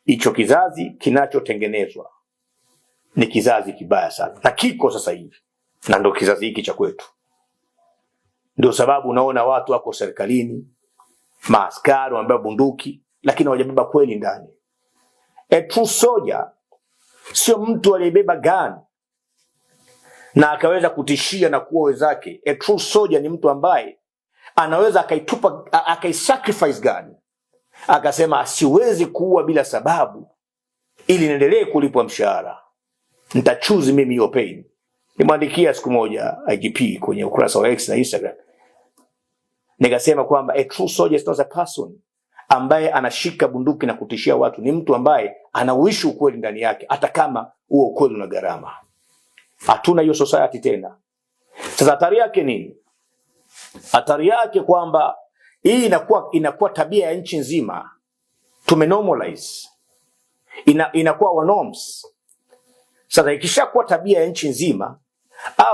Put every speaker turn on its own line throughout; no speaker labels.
hicho kizazi kinachotengenezwa ni kizazi kibaya sana, na kiko sasa hivi, na ndio kizazi hiki cha kwetu. Ndio sababu unaona watu wako serikalini, maaskari wamebeba bunduki, lakini hawajabeba kweli ndani. A true soldier sio mtu aliyebeba gun na akaweza kutishia na kuua wenzake. A true soldier ni mtu ambaye anaweza akaitupa, akaisacrifice gun, akasema siwezi kuua bila sababu ili niendelee kulipwa mshahara, nitachoose mimi hiyo pain. Nimwandikia siku moja IGP kwenye ukurasa wa X na Instagram, nikasema kwamba a true soldier is not a person ambaye anashika bunduki na kutishia watu, ni mtu ambaye anauishi ukweli ndani yake, hata kama huo ukweli una gharama. Hatuna hiyo society tena. Sasa hatari yake nini? Hatari yake kwamba hii inakuwa tabia ya nchi nzima. Tumenormalize. Inakuwa wa norms. Sasa ikishakuwa tabia ya nchi nzima,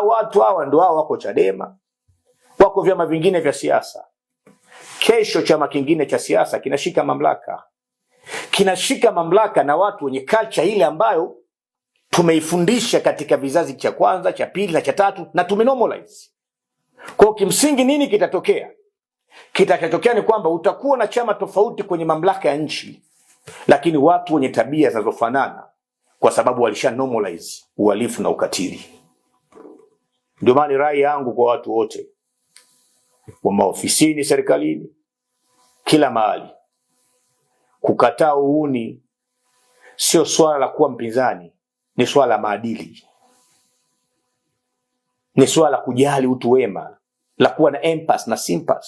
watu hawa ndio hao wako Chadema, wako vyama vingine vya siasa. Kesho chama kingine cha siasa kinashika mamlaka. Kinashika mamlaka na watu wenye culture ile ambayo tumeifundisha katika vizazi cha kwanza, cha pili na cha tatu, na tumenormalize. Kwa kimsingi nini kitatokea? Kitakachotokea ni kwamba utakuwa na chama tofauti kwenye mamlaka ya nchi, lakini watu wenye tabia zinazofanana, kwa sababu walisha normalize uhalifu na ukatili. Ndio maana rai yangu kwa watu wote wa maofisini, serikalini, kila mahali, kukataa uhuni sio swala la kuwa mpinzani, ni swala la maadili. Ni swala la kujali utu wema, la kuwa na empathy na sympathy,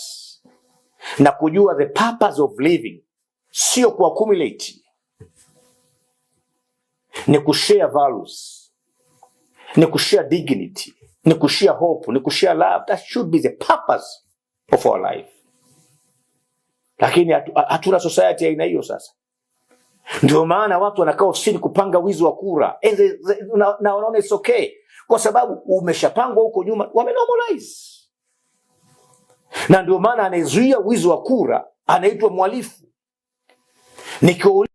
na kujua the purpose of living, sio ku accumulate. Ni kushare values, ni kushare dignity, ni kushare hope, ni kushare love. That should be the purpose of our life. Lakini hatuna society aina hiyo sasa. Ndio maana watu wanakaa ofisini kupanga wizi wa kura. Na wanaona it's okay, kwa sababu umeshapangwa huko nyuma, wamenormalize. Na ndio maana anayezuia wizi wa kura anaitwa mhalifu.